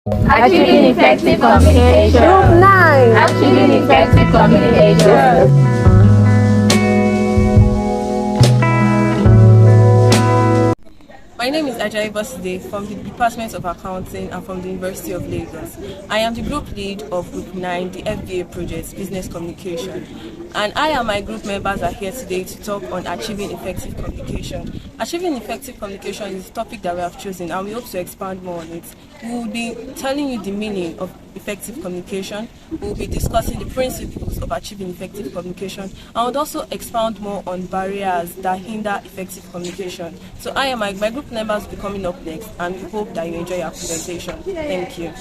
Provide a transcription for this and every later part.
Achieving effective communication. Group 9. Achieving effective communication. My name is Ajayi Boside from the Department of Accounting and from the University of Lagos. I am the group lead of Group 9, the FBA project, Business Communication. And I and my group members are here today to talk on achieving effective communication. Achieving effective communication is a topic that we have chosen and we hope to expand more on it. We will be telling you the meaning of effective communication. We will be discussing the principles of achieving effective communication and would also expound more on barriers that hinder effective communication. So I and my group members will be coming up next and we hope that you enjoy our presentation. Thank you.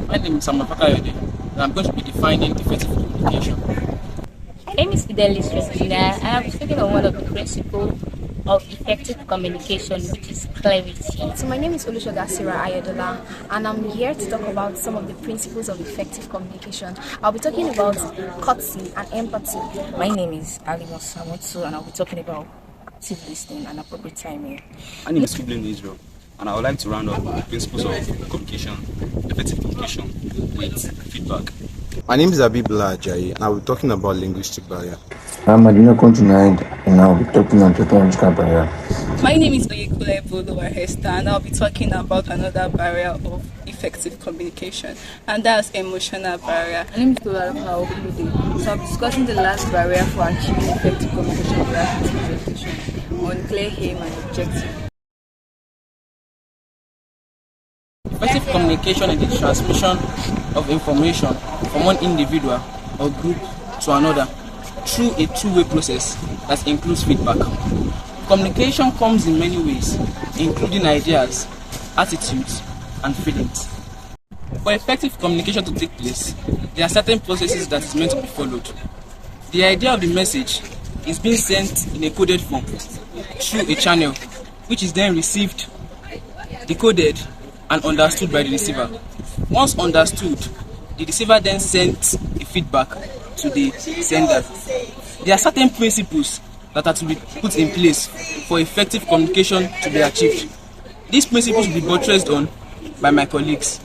My name is Samuel Fakayode and I'm going to be defining effective communication. My name is Fidelis Regina and I'm speaking on one of the principles of effective communication, which is clarity. So my name is Olusoga Sira Ayodola and I'm here to talk about some of the principles of effective communication. I'll be talking about courtesy and empathy. My name is Alima Samotsu and I'll be talking about active listening and appropriate timing. My name is Kublin Israel and I would like to round up the principles of communication, effective communication with feedback. My name is Abibullah Ajayi and I will be talking about linguistic barrier. I'm Adina Kontunand and I'll be talking on technological barrier. My name is Oyekule Boluwa Hester and I'll be talking about another barrier of effective communication, and that's emotional barrier. My name is Tolarapa Okude. So I'm discussing the last barrier for achieving effective communication in the presentation on clear aim and objective. Effective communication is the transmission of information from one individual or group to another through a two-way process that includes feedback. Communication comes in many ways, including ideas, attitudes, and feelings. For effective communication to take place, there are certain processes that is meant to be followed. The idea of the message is being sent in a coded form through a channel, which is then received, decoded, and understood by the receiver. Once understood, the receiver then sends a feedback to the sender. There are certain principles that are to be put in place for effective communication to be achieved. These principles will be buttressed on by my colleagues.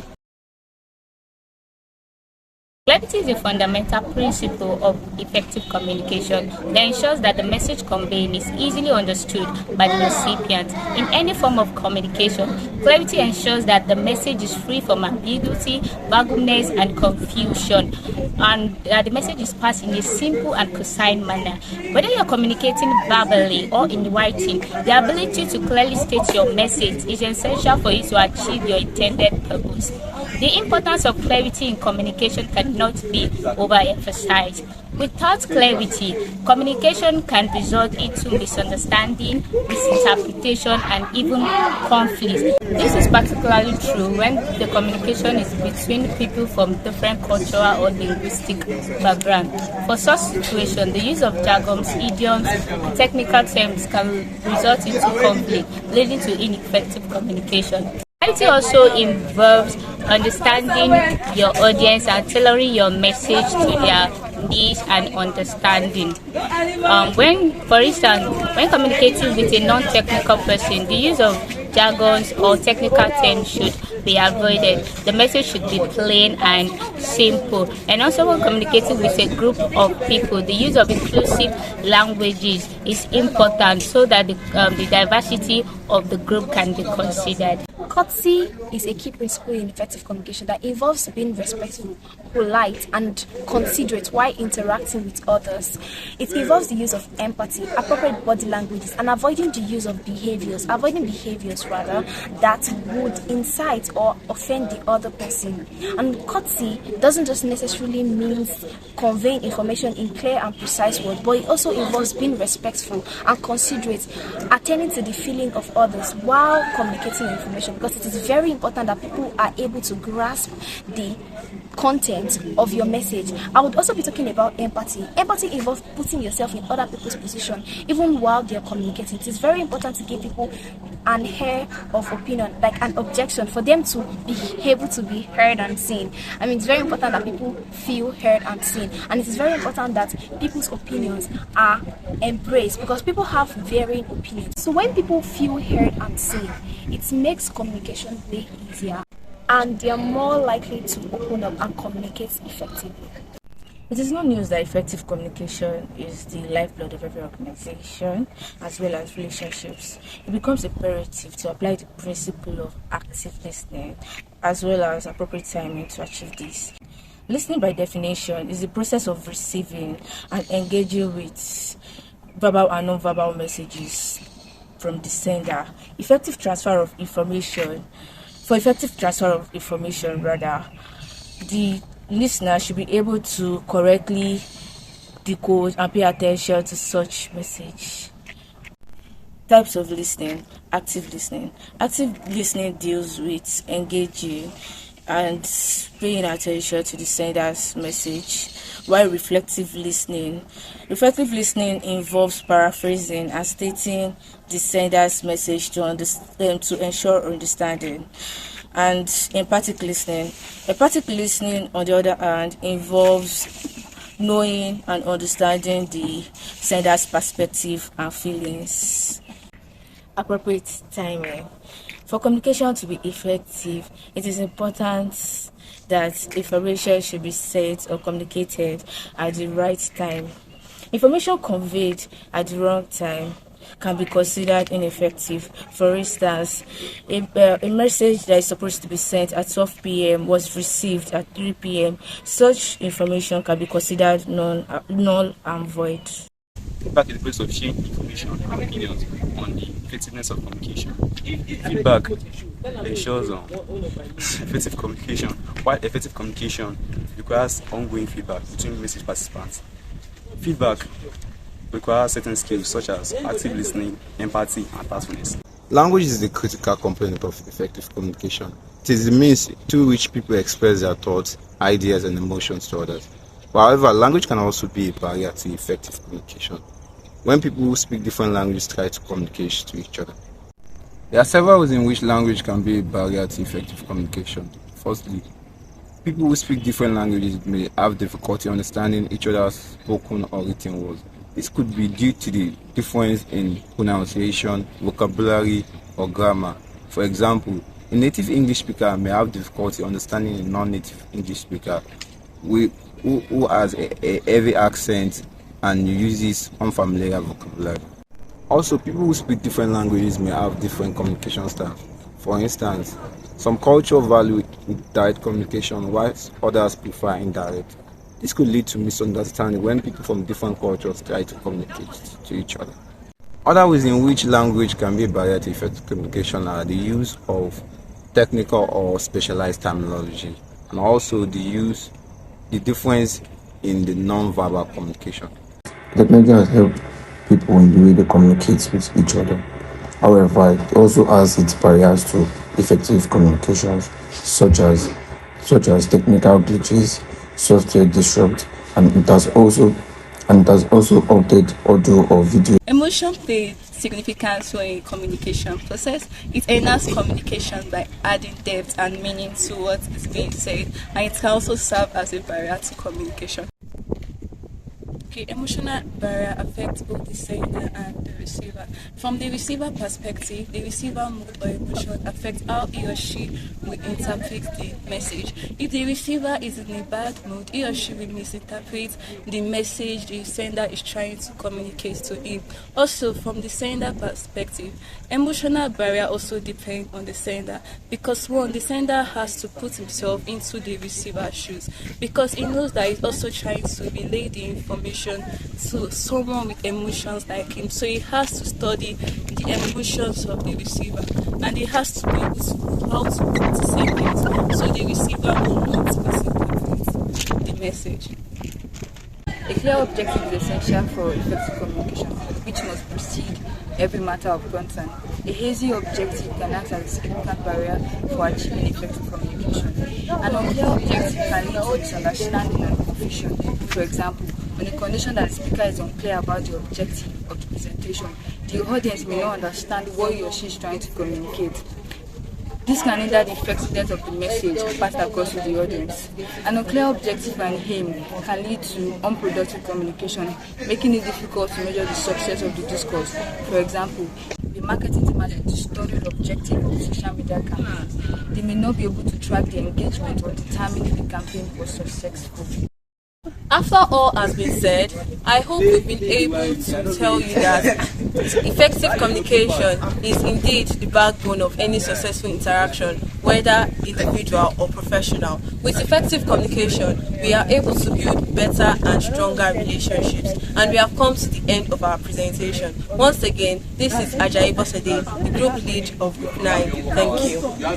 Clarity is a fundamental principle of effective communication that ensures that the message conveyed is easily understood by the recipient. In any form of communication, clarity ensures that the message is free from ambiguity, vagueness, and confusion, and that the message is passed in a simple and precise manner. Whether you're communicating verbally or in writing, the ability to clearly state your message is essential for you to achieve your intended purpose. The importance of clarity in communication cannot be overemphasized. Without clarity, communication can result into misunderstanding, misinterpretation, and even conflict. This is particularly true when the communication is between people from different cultural or linguistic backgrounds. For such situations, the use of jargons, idioms, and technical terms can result into conflict, leading to ineffective communication. Clarity also involves understanding your audience and tailoring your message to their needs and understanding. For instance, when communicating with a non-technical person, the use of jargons or technical terms should be avoided. The message should be plain and simple. And also when communicating with a group of people, the use of inclusive languages is important so that the diversity of the group can be considered. Courtesy is a key principle in effective communication that involves being respectful, polite, and considerate while interacting with others. It involves the use of empathy, appropriate body languages, and avoiding behaviors that would incite or offend the other person. And courtesy doesn't just necessarily mean conveying information in clear and precise words, but it also involves being respectful and considerate, attending to the feeling of others while communicating information, because it is very important that people are able to grasp the content of your message. I would also be talking about empathy. Empathy involves putting yourself in other people's position even while they're communicating. It is very important to give people an air of opinion, like an objection, for them to be able to be heard and seen. I mean, it's very important that people feel heard and seen, and it is very important that people's opinions are embraced, because people have varying opinions. So when people feel heard and seen, it makes communication way easier. and they are more likely to open up and communicate effectively. It is not news that effective communication is the lifeblood of every organization as well as relationships. It becomes imperative to apply the principle of active listening as well as appropriate timing to achieve this. Listening, by definition, is the process of receiving and engaging with verbal and non-verbal messages from the sender. For effective transfer of information, the listener should be able to correctly decode and pay attention to such message. Types of listening. Active listening. Active listening deals with engaging and paying attention to the sender's message, while reflective listening involves paraphrasing and stating the sender's message to ensure understanding. And empathic listening, on the other hand, involves knowing and understanding the sender's perspective and feelings. Appropriate timing. For communication to be effective, it is important that information should be said or communicated at the right time. Information conveyed at the wrong time can be considered ineffective. For instance, a message that is supposed to be sent at 12 p.m. was received at 3 p.m. Such information can be considered null and void. Feedback is the place of sharing information and opinions on the effectiveness of communication. Feedback ensures effective communication, while effective communication requires ongoing feedback between message participants. Feedback requires certain skills such as active listening, empathy, and thoughtfulness. Language is the critical component of effective communication. It is the means through which people express their thoughts, ideas, and emotions to others. However, language can also be a barrier to effective communication when people who speak different languages try to communicate to each other. There are several ways in which language can be a barrier to effective communication. Firstly, people who speak different languages may have difficulty understanding each other's spoken or written words. This could be due to the difference in pronunciation, vocabulary, or grammar. For example, a native English speaker may have difficulty understanding a non-native English speaker who has a heavy accent and uses unfamiliar vocabulary. Also, people who speak different languages may have different communication styles. For instance, some cultures value direct communication whilst others prefer indirect. This could lead to misunderstanding when people from different cultures try to communicate to each other. Other ways in which language can be a barrier to effective communication are the use of technical or specialized terminology, and also the difference in the non-verbal communication. Technology has helped people in the way they communicate with each other. However, it also has its barriers to effective communications, such as technical glitches, software disrupt, and it has also altered audio or video. Emotion plays significant role in communication process. It enhances communication by adding depth and meaning to what is being said, and it can also serve as a barrier to communication. Emotional barrier affects both the sender and the receiver. From the receiver perspective, the receiver mood or emotion affects how he or she will interpret the message. If the receiver is in a bad mood, he or she will misinterpret the message the sender is trying to communicate to him. Also, from the sender perspective, emotional barrier also depends on the sender, because one, the sender has to put himself into the receiver's shoes, because he knows that he's also trying to relay the information to someone with emotions like him. So he has to study the emotions of the receiver, and he has to be able to how to say things so the receiver will not misinterpret the message. A clear objective is essential for effective communication, which must precede every matter of concern. A hazy objective can act as a significant barrier for achieving effective communication. An unclear objective can lead to misunderstanding and confusion. For example, on a condition that the speaker is unclear about the objective of the presentation, the audience may not understand what he or she is trying to communicate. This can hinder the effectiveness of the message passed across to the audience. An unclear objective and aim can lead to unproductive communication, making it difficult to measure the success of the discourse. For example, the marketing team has a distorted objective of social media campaigns. they may not be able to track the engagement or determine if the campaign was successful. After all has been said, I hope we've been able to tell you that effective communication is indeed the backbone of any successful interaction, whether individual or professional. With effective communication, we are able to build better and stronger relationships. And we have come to the end of our presentation. Once again, this is Ajayi Bosede, the group lead of Group 9. Thank you.